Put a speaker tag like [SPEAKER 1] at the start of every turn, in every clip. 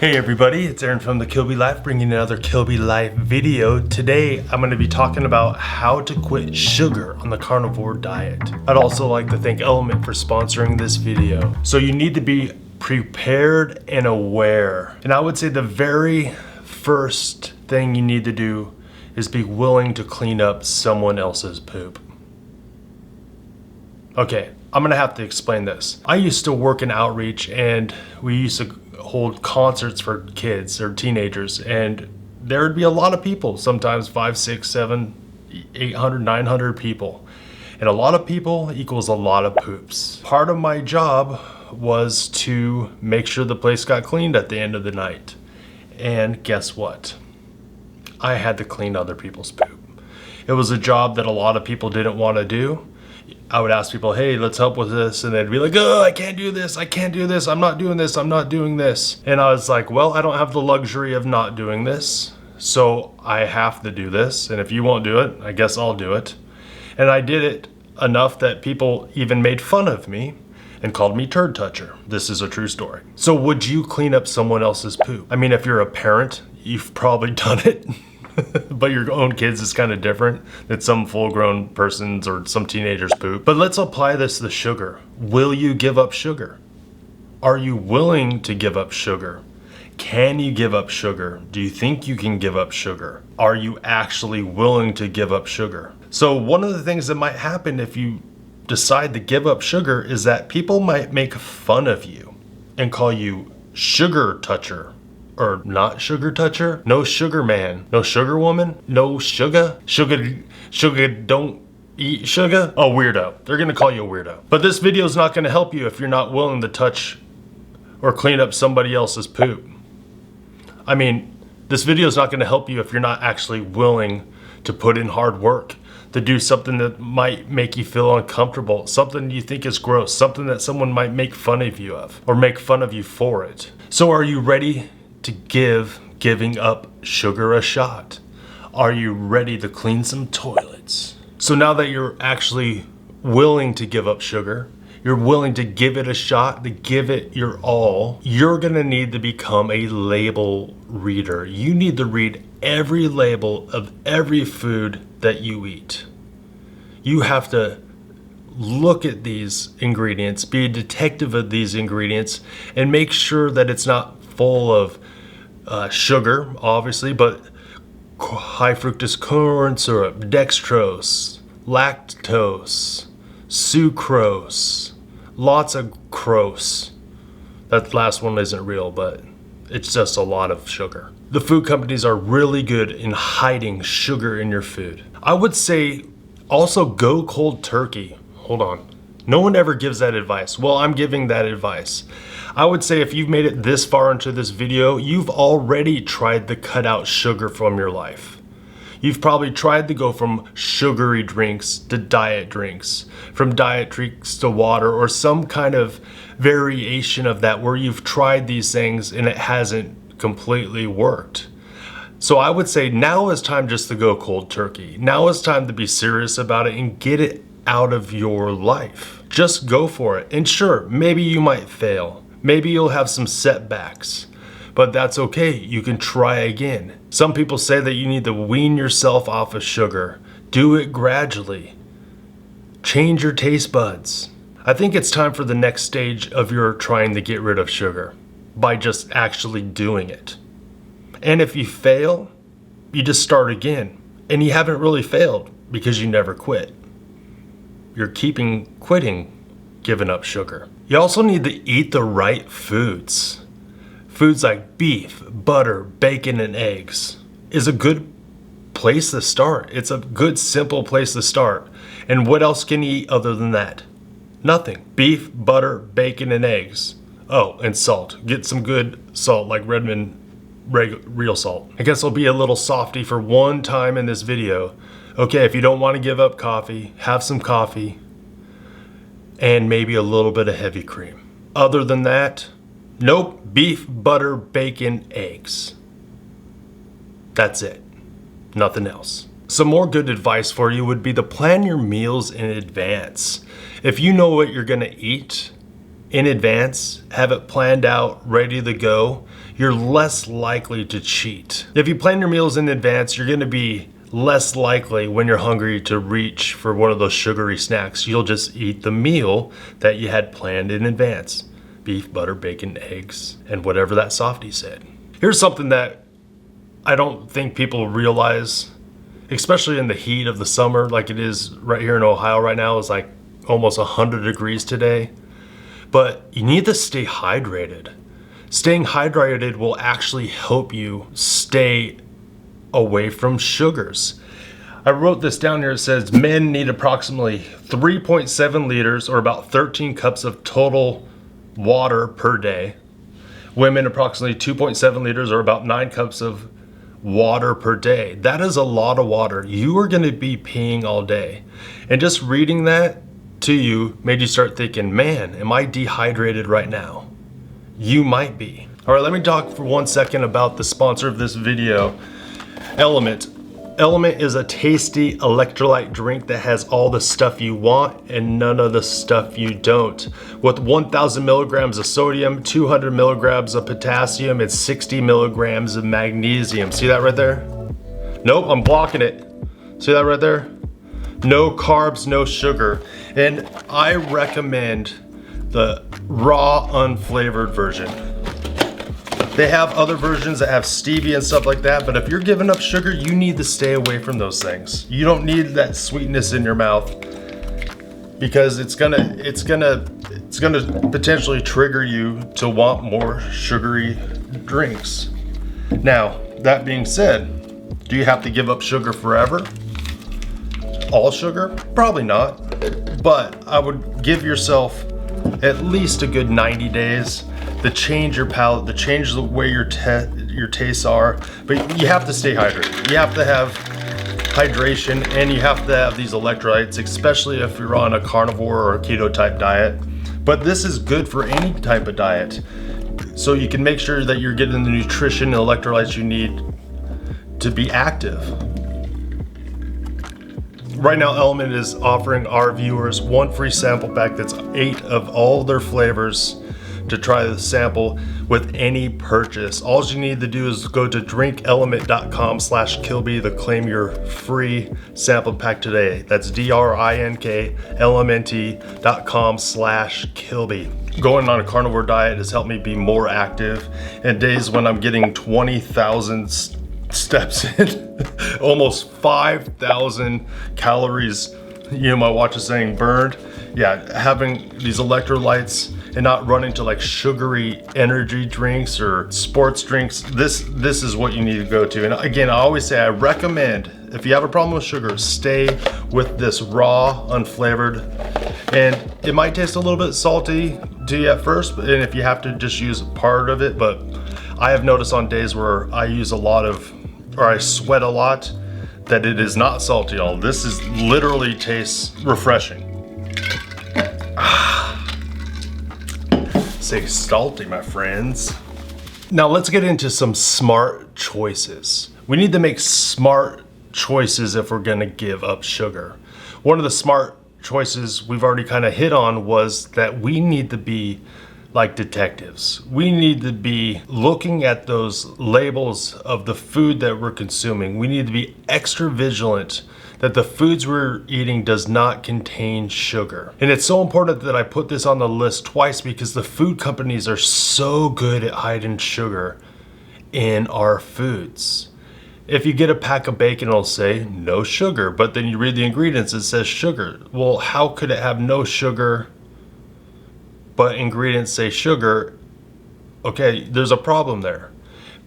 [SPEAKER 1] Hey everybody, it's Aaron from the Kilby Life bringing another Kilby Life video. Today I'm going to be talking about how to quit sugar on the carnivore diet. I'd also like to thank Element for sponsoring this video. So you need to be prepared and aware. And I would say the very first thing you need to do is be willing to clean up someone else's poop. Okay, I'm going to have to explain this. I used to work in outreach and we used to hold concerts for kids or teenagers, and there would be a lot of people, sometimes 5, 6, 7, 800, 900 people. And a lot of people equals a lot of poops. Part of my job was to make sure the place got cleaned at the end of the night. And guess what? I had to clean other people's poop. It was a job that a lot of people didn't want to do. I would ask people, hey, let's help with this. And they'd be like, oh, I can't do this. I can't do this. I'm not doing this. I'm not doing this. And I was like, well, I don't have the luxury of not doing this. So I have to do this. And if you won't do it, I guess I'll do it. And I did it enough that people even made fun of me and called me turd toucher. This is a true story. So would you clean up someone else's poop? I mean, if you're a parent, you've probably done it. But your own kids is kind of different than some full-grown person's or some teenager's poop. But let's apply this to sugar. Will you give up sugar? Are you willing to give up sugar? Can you give up sugar? Do you think you can give up sugar? Are you actually willing to give up sugar? So one of the things that might happen if you decide to give up sugar is that people might make fun of you and call you sugar toucher. Or not sugar toucher, no sugar man, no sugar woman, no sugar don't eat sugar. Oh, weirdo. They're gonna call you a weirdo. But this video is not gonna help you if you're not willing to touch or clean up somebody else's poop. I mean, this video is not gonna help you if you're not actually willing to put in hard work, to do something that might make you feel uncomfortable, something you think is gross, something that someone might make fun of you of, or make fun of you for it. So are you ready to giving up sugar a shot? Are you ready to clean some toilets? So now that you're actually willing to give up sugar, you're willing to give it a shot, to give it your all, you're gonna need to become a label reader. You need to read every label of every food that you eat. You have to look at these ingredients, be a detective of these ingredients, and make sure that it's not full of sugar, obviously, but high fructose corn syrup, dextrose, lactose, sucrose, lots of crose. That last one isn't real, but it's just a lot of sugar. The food companies are really good in hiding sugar in your food. I would say also go cold turkey. Hold on. No one ever gives that advice. Well, I'm giving that advice. I would say if you've made it this far into this video, you've already tried to cut out sugar from your life. You've probably tried to go from sugary drinks to diet drinks, from diet drinks to water, or some kind of variation of that where you've tried these things and it hasn't completely worked. So I would say now is time just to go cold turkey. Now is time to be serious about it and get it out of your life. Just go for it. And sure, maybe you might fail. Maybe you'll have some setbacks, but that's okay. You can try again. Some people say that you need to wean yourself off of sugar. Do it gradually. Change your taste buds. I think it's time for the next stage of your trying to get rid of sugar by just actually doing it. And if you fail, you just start again. And you haven't really failed because you never quit. You're quitting giving up sugar. You also need to eat the right foods. Foods like beef, butter, bacon, and eggs is a good place to start. It's a good, simple place to start. And what else can you eat other than that? Nothing. Beef, butter, bacon, and eggs. Oh, and salt. Get some good salt like Redmond real salt. I guess I'll be a little softy for one time in this video. Okay, if you don't want to give up coffee, have some coffee and maybe a little bit of heavy cream. Other than that, nope, beef, butter, bacon, eggs. That's it. Nothing else. Some more good advice for you would be to plan your meals in advance. If you know what you're gonna eat, in advance, have it planned out, ready to go, you're less likely to cheat. If you plan your meals in advance, you're going to be less likely when you're hungry to reach for one of those sugary snacks. You'll just eat the meal that you had planned in advance. Beef, butter, bacon, eggs, and whatever that softie said. Here's something that I don't think people realize, especially in the heat of the summer, like it is right here in Ohio right now. It's like almost 100 degrees today. But you need to stay hydrated. Staying hydrated will actually help you stay away from sugars. I wrote this down here. It says men need approximately 3.7 liters or about 13 cups of total water per day. Women approximately 2.7 liters or about 9 cups of water per day. That is a lot of water. You are going to be peeing all day. And just reading that to you made you start thinking, man, am I dehydrated right now? You might be. All right, let me talk for 1 second about the sponsor of this video, Element. Element is a tasty electrolyte drink that has all the stuff you want and none of the stuff you don't. With 1,000 milligrams of sodium, 200 milligrams of potassium, and 60 milligrams of magnesium. See that right there? Nope, I'm blocking it. See that right there? No carbs, no sugar. And I recommend the raw, unflavored version. They have other versions that have stevia and stuff like that, but if you're giving up sugar, you need to stay away from those things. You don't need that sweetness in your mouth because it's gonna potentially trigger you to want more sugary drinks. Now, that being said, do you have to give up sugar forever? All sugar? Probably not, but I would give yourself at least a good 90 days to change your palate, to change the way your tastes are. But you have to stay hydrated. You have to have hydration and you have to have these electrolytes, especially if you're on a carnivore or a keto type diet. But this is good for any type of diet. So you can make sure that you're getting the nutrition and electrolytes you need to be active. Right now, Element is offering our viewers one free sample pack that's 8 of all their flavors to try the sample with any purchase. All you need to do is go to drinkelement.com/Kilby to claim your free sample pack today. That's drinkelement.com/Kilby. Going on a carnivore diet has helped me be more active. And days when I'm getting 20,000 steps in, almost 5,000 calories, my watch is saying burned. Yeah, having these electrolytes and not running to like sugary energy drinks or sports drinks, this is what you need to go to. And again, I always say I recommend, if you have a problem with sugar, stay with this raw, unflavored. And it might taste a little bit salty to you at first, and if you have to just use part of it, but I have noticed on days where I use a lot of, or I sweat a lot, that it is not salty at all. This is literally tastes refreshing. Say salty, my friends. Now let's get into some smart choices. We need to make smart choices if we're gonna give up sugar. One of the smart choices we've already kind of hit on was that we need to be like detectives. We need to be looking at those labels of the food that we're consuming. We need to be extra vigilant that the foods we're eating does not contain sugar. And it's so important that I put this on the list twice because the food companies are so good at hiding sugar in our foods. If you get a pack of bacon, it'll say no sugar, but then you read the ingredients, it says sugar. Well, how could it have no sugar, but ingredients say sugar? Okay, there's a problem there.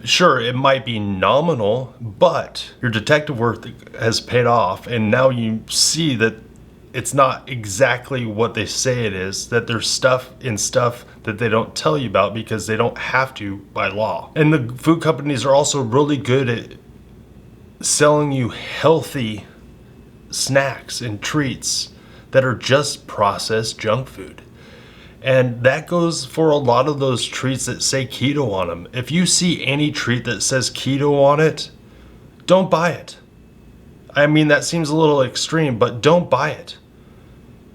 [SPEAKER 1] Sure, it might be nominal, but your detective work has paid off, and now you see that it's not exactly what they say it is, that there's stuff that they don't tell you about because they don't have to by law. And the food companies are also really good at selling you healthy snacks and treats that are just processed junk food. And that goes for a lot of those treats that say keto on them. If you see any treat that says keto on it, don't buy it. I mean, that seems a little extreme, but don't buy it.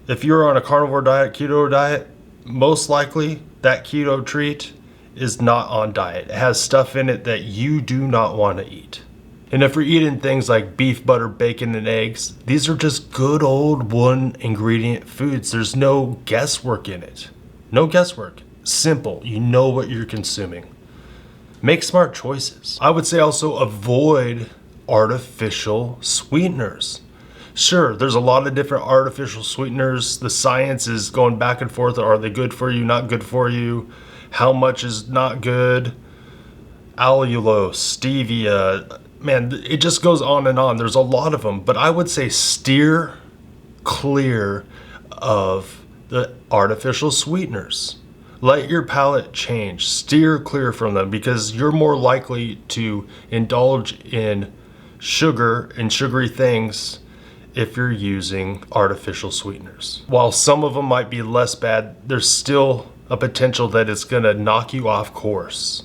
[SPEAKER 1] If you're on a carnivore diet, keto diet, most likely that keto treat is not on diet. It has stuff in it that you do not want to eat. And if you're eating things like beef, butter, bacon, and eggs, these are just good old one ingredient foods. There's no guesswork in it. No guesswork. Simple. You know what you're consuming. Make smart choices. I would say also avoid artificial sweeteners. Sure, there's a lot of different artificial sweeteners. The science is going back and forth. Are they good for you, not good for you? How much is not good? Allulose, stevia. Man, it just goes on and on. There's a lot of them. But I would say steer clear of the artificial sweeteners. Let your palate change. Steer clear from them because you're more likely to indulge in sugar and sugary things if you're using artificial sweeteners. While some of them might be less bad, there's still a potential that it's gonna knock you off course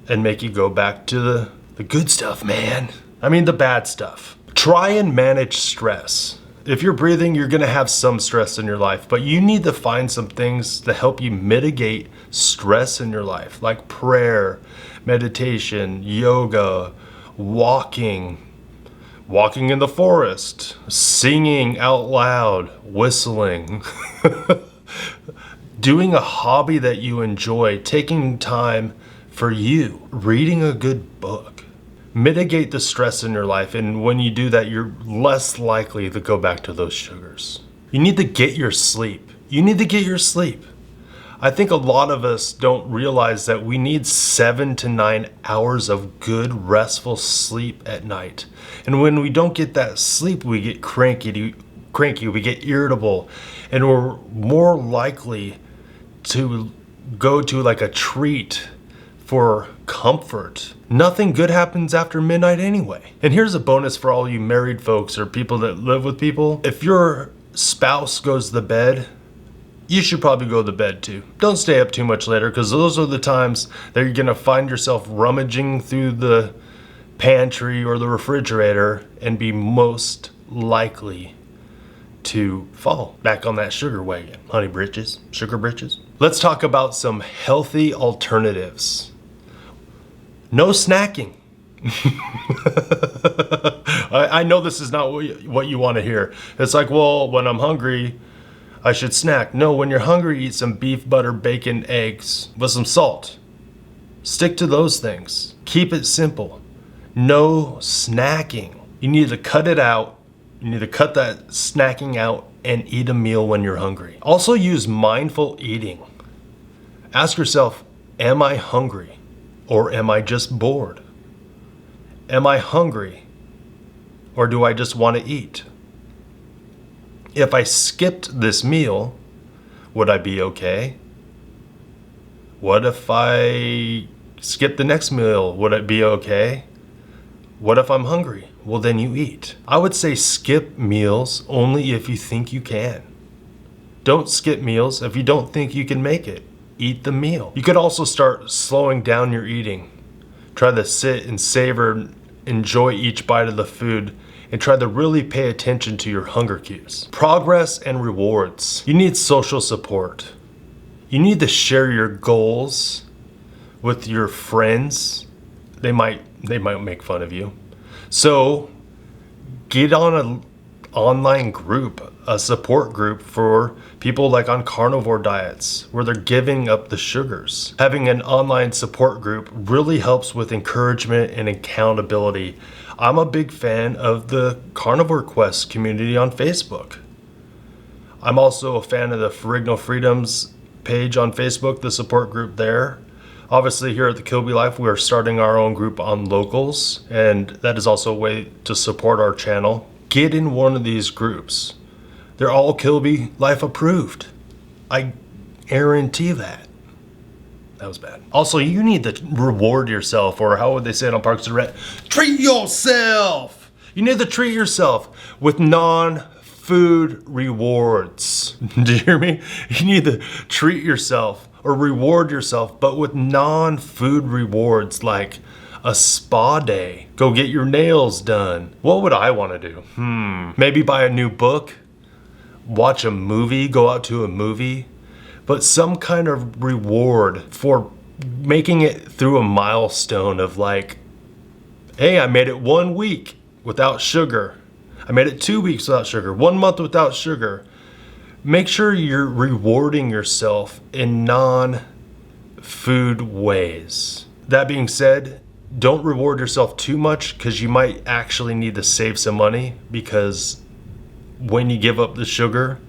[SPEAKER 1] and make you go back to the good stuff, man. I mean the bad stuff. Try and manage stress. If you're breathing, you're gonna have some stress in your life, but you need to find some things to help you mitigate stress in your life, like prayer, meditation, yoga, walking in the forest, singing out loud, whistling, doing a hobby that you enjoy, taking time for you, reading a good book. Mitigate the stress in your life, and when you do that, you're less likely to go back to those sugars. You need to get your sleep. I think a lot of us don't realize that we need 7 to 9 hours of good, restful sleep at night. And when we don't get that sleep, we get cranky, we get irritable, and we're more likely to go to like a treat for comfort. Nothing good happens after midnight anyway. And here's a bonus for all you married folks or people that live with people. If your spouse goes to bed, you should probably go to bed too. Don't stay up too much later, because those are the times that you're gonna find yourself rummaging through the pantry or the refrigerator and be most likely to fall back on that sugar wagon. Honey britches, sugar britches. Let's talk about some healthy alternatives. No snacking. I know this is not what you want to hear. It's like, well, when I'm hungry, I should snack. No, when you're hungry, eat some beef, butter, bacon, eggs with some salt. Stick to those things. Keep it simple. No snacking. You need to cut it out. You need to cut that snacking out and eat a meal when you're hungry. Also use mindful eating. Ask yourself, am I hungry or am I just bored? Am I hungry or do I just want to eat? If I skipped this meal, would I be okay? What if I skip the next meal? Would it be okay? What if I'm hungry? Well, then you eat. I would say skip meals only if you think you can. Don't skip meals if you don't think you can make it. Eat the meal. You could also start slowing down your eating. Try to sit and savor, enjoy each bite of the food, and try to really pay attention to your hunger cues. Progress and rewards. You need social support. You need to share your goals with your friends. They might make fun of you. So get on an online group, a support group for people like on carnivore diets where they're giving up the sugars. Having an online support group really helps with encouragement and accountability. I'm a big fan of the Carnivore Quest community on Facebook. I'm also a fan of the Ferrigno Freedoms page on Facebook, the support group there. Obviously here at the Kilby Life, we are starting our own group on locals, and that is also a way to support our channel. Get in one of these groups. They're all Kilby Life approved. I guarantee that. That was bad. Also, you need to reward yourself, or how would they say it on Parks and Rec? Treat yourself! You need to treat yourself with non-food rewards. Do you hear me? You need to treat yourself or reward yourself, but with non-food rewards like a spa day. Go get your nails done. What would I want to do? Maybe buy a new book, watch a movie, go out to a movie, but some kind of reward for making it through a milestone of like, hey, I made it 1 week without sugar. I made it 2 weeks without sugar, 1 month without sugar. Make sure you're rewarding yourself in non-food ways. That being said, don't reward yourself too much because you might actually need to save some money, because when you give up the sugar,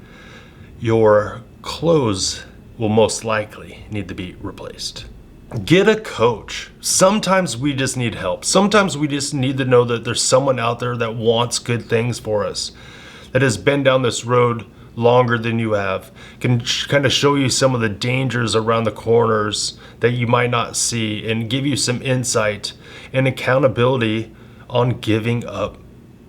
[SPEAKER 1] your clothes will most likely need to be replaced. Get a coach. Sometimes we just need help. Sometimes we just need to know that there's someone out there that wants good things for us, that has been down this road longer than you have, can kind of show you some of the dangers around the corners that you might not see, and give you some insight and accountability on giving up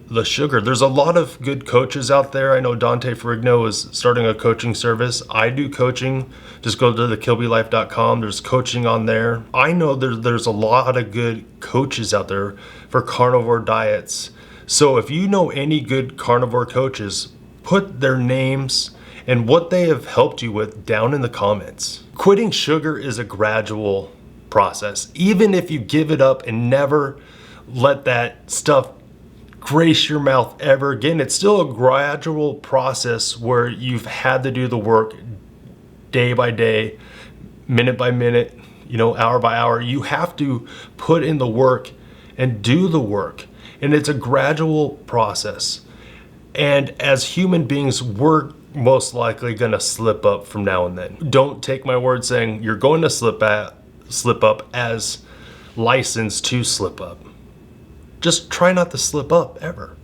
[SPEAKER 1] the sugar. There's a lot of good coaches out there. I know Dante Ferrigno is starting a coaching service. I do coaching. Just go to the kilbylife.com. There's coaching on there. I know there's a lot of good coaches out there for carnivore diets. So if you know any good carnivore coaches, put their names and what they have helped you with down in the comments. Quitting sugar is a gradual process. Even if you give it up and never let that stuff grace your mouth ever again, it's still a gradual process where you've had to do the work day by day, minute by minute, hour by hour. You have to put in the work and do the work. And it's a gradual process. And as human beings, we're most likely going to slip up from now and then. Don't take my word saying you're going to slip up as licensed to slip up. Just try not to slip up ever.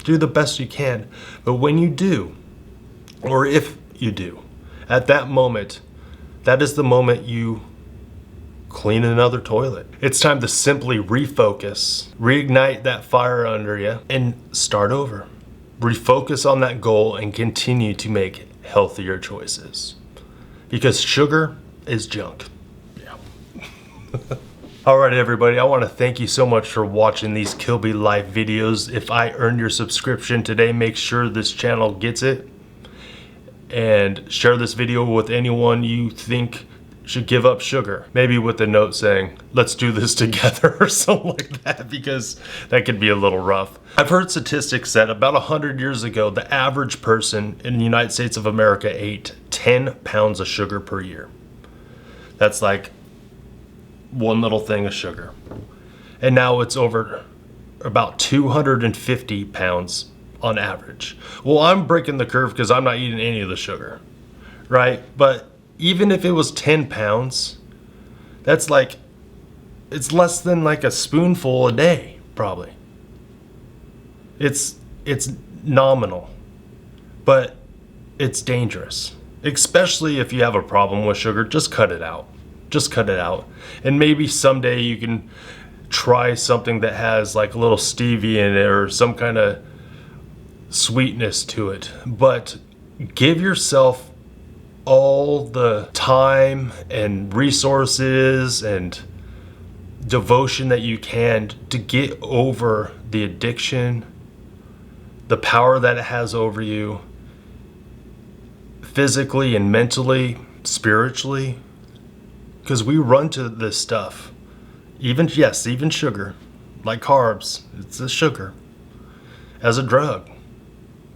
[SPEAKER 1] Do the best you can. But when you do, or if you do, at that moment, that is the moment you clean another toilet. It's time to simply refocus, reignite that fire under you, and start over. Refocus on that goal and continue to make healthier choices. Because sugar is junk. Yeah. All right, everybody, I want to thank you so much for watching these Kilby Life videos. If I earned your subscription today, make sure this channel gets it. And share this video with anyone you think should give up sugar. Maybe with a note saying, let's do this together or something like that, because that could be a little rough. I've heard statistics that about 100 years ago, the average person in the United States of America ate 10 pounds of sugar per year. That's like one little thing of sugar. And now it's over about 250 pounds on average. Well, I'm breaking the curve because I'm not eating any of the sugar, right? But even if it was 10 pounds, that's like, it's less than like a spoonful a day, probably. It's nominal, but it's dangerous. Especially if you have a problem with sugar, just cut it out. Just cut it out. And maybe someday you can try something that has like a little stevia in it or some kind of sweetness to it. But give yourself all the time and resources and devotion that you can to get over the addiction, the power that it has over you, physically and mentally, spiritually, because we run to this stuff. Even sugar, like carbs, it's a sugar. As a drug,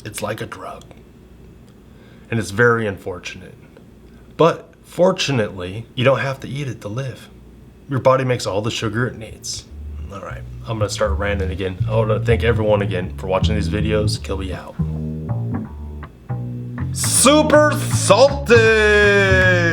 [SPEAKER 1] it's like a drug. And it's very unfortunate. But fortunately, you don't have to eat it to live. Your body makes all the sugar it needs. All right, I'm gonna start ranting again. I want to thank everyone again for watching these videos. Kilby out. Super salty!